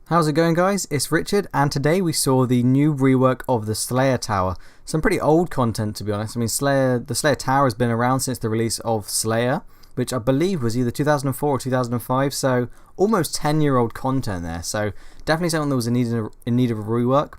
How's it going, guys? It's Richard, and today we saw the new rework of the Slayer Tower. Some pretty old content, to be honest. I mean, the Slayer Tower has been around since the release of Slayer, which I believe was either 2004 or 2005, so almost 10-year-old content there. So definitely something that was in need of a rework.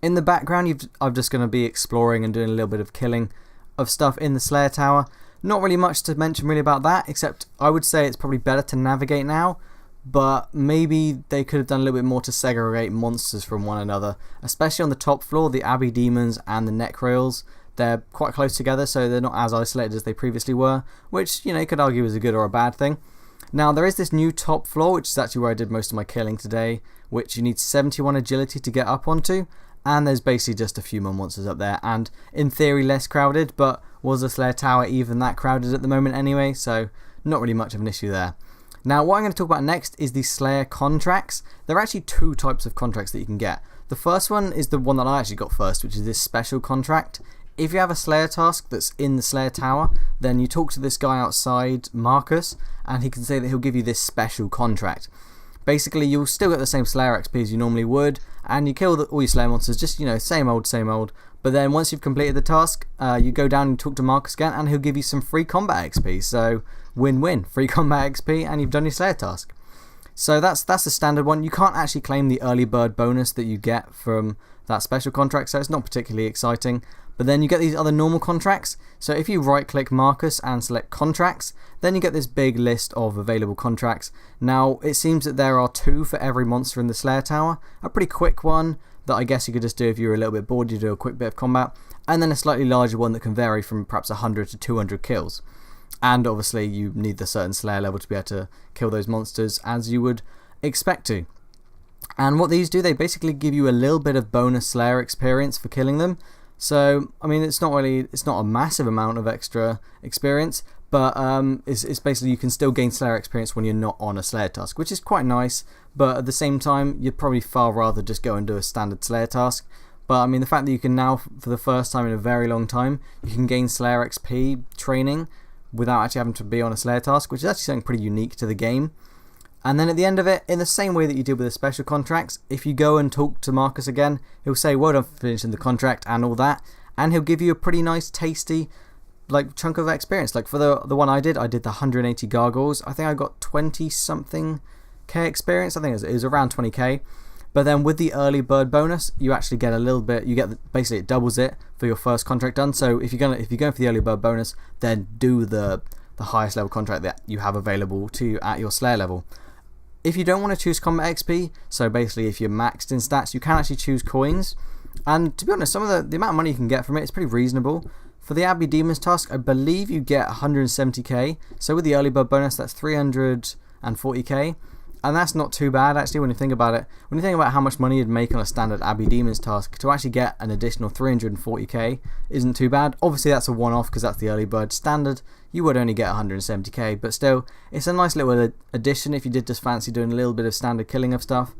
In the background, I'm just going to be exploring and doing a little bit of killing of stuff in the Slayer Tower. Not really much to mention really about that, except I would say it's probably better to navigate now. But maybe they could have done a little bit more to segregate monsters from one another, especially on the top floor. The Abbey Demons and the Necroils, they're quite close together, so they're not as isolated as they previously were, which, you know, you could argue is a good or a bad thing. Now, there is this new top floor, which is actually where I did most of my killing today, which you need 71 agility to get up onto, and there's basically just a few more monsters up there, and in theory less crowded, but was the Slayer Tower even that crowded at the moment anyway, so not really much of an issue there. Now, what I'm going to talk about next is the Slayer contracts. There are actually two types of contracts that you can get. The first one is the one that I actually got first, which is this special contract. If you have a Slayer task that's in the Slayer Tower, then you talk to this guy outside, Marcus, and he can say that he'll give you this special contract. Basically, you'll still get the same Slayer XP as you normally would, and you kill all your Slayer monsters, just, you know, same old. But then once you've completed the task, you go down and talk to Marcus again, and he'll give you some free combat XP. So win-win, free combat XP, and you've done your Slayer task. So that's the standard one. You can't actually claim the early bird bonus that you get from that special contract, so it's not particularly exciting. But then you get these other normal contracts. So if you right-click Marcus and select contracts, then you get this big list of available contracts. Now, it seems that there are 2 for every monster in the Slayer Tower. A pretty quick one that I guess you could just do if you're a little bit bored, you do a quick bit of combat. And then a slightly larger one that can vary from perhaps 100 to 200 kills. And obviously you need the certain Slayer level to be able to kill those monsters as you would expect to. And what these do, they basically give you a little bit of bonus Slayer experience for killing them. So, I mean, it's not a massive amount of extra experience, but it's basically you can still gain Slayer experience when you're not on a Slayer task, which is quite nice, but at the same time, you'd probably far rather just go and do a standard Slayer task. But, I mean, the fact that you can now, for the first time in a very long time, you can gain Slayer XP training without actually having to be on a Slayer task, which is actually something pretty unique to the game. And then at the end of it, in the same way that you did with the special contracts, if you go and talk to Marcus again, he'll say, well done for finishing the contract and all that, and he'll give you a pretty nice, tasty, like, chunk of experience. Like, for the one I did the 180 gargoyles. I think I got 20-something K experience. I think it was around 20k. But then with the early bird bonus, you actually get a little bit, basically it doubles it for your first contract done. So if you're going for the early bird bonus, then do the highest level contract that you have available to you at your Slayer level. If you don't want to choose combat XP, so basically if you're maxed in stats, you can actually choose coins. And to be honest, some of the amount of money you can get from it is pretty reasonable. For the Abbey Demons task, I believe you get 170k. So with the early bird bonus, that's 340k. And that's not too bad, actually, when you think about it. When you think about how much money you'd make on a standard Abbey Demons task, to actually get an additional 340k isn't too bad. Obviously, that's a one-off because that's the early bird standard. You would only get 170k, but still, it's a nice little addition if you did just fancy doing a little bit of standard killing of stuff.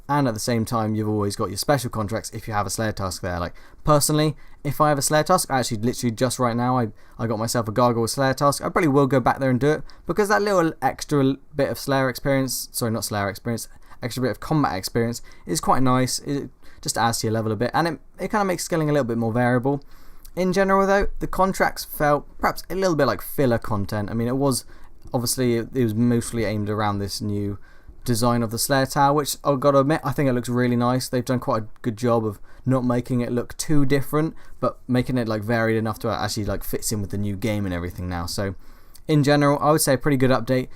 And at the same time, you've always got your special contracts if you have a Slayer task there. Like, personally, if I have a Slayer task, actually literally just right now, I got myself a Gargoyle Slayer task. I probably will go back there and do it, because that little extra bit of Slayer experience, sorry, not Slayer experience, extra bit of combat experience is quite nice. It just adds to your level a bit, and it kind of makes skilling a little bit more variable. In general, though, the contracts felt perhaps a little bit like filler content. I mean, it was mostly aimed around this new design of the Slayer Tower, which I've got to admit, I think it looks really nice. They've done quite a good job of not making it look too different, but making it like varied enough to actually like fits in with the new game and everything now. So in general, I would say a pretty good update.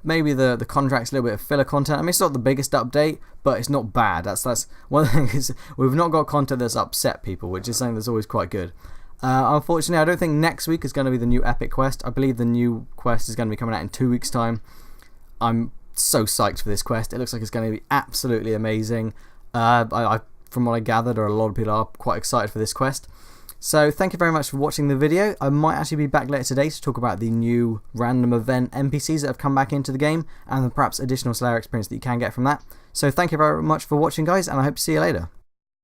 Maybe the contract's a little bit of filler content. I mean, it's not the biggest update, but it's not bad. That's one thing, is we've not got content that's upset people, which is something that's always quite good. Unfortunately, I don't think next week is going to be the new Epic Quest. I believe the new quest is going to be coming out in 2 weeks' time. I'm so psyched for this quest. It looks like it's going to be absolutely amazing. From what I gathered, a lot of people are quite excited for this quest. So thank you very much for watching the video. I might actually be back later today to talk about the new random event NPCs that have come back into the game, and perhaps additional Slayer experience that you can get from that. So thank you very much for watching, guys, and I hope to see you later.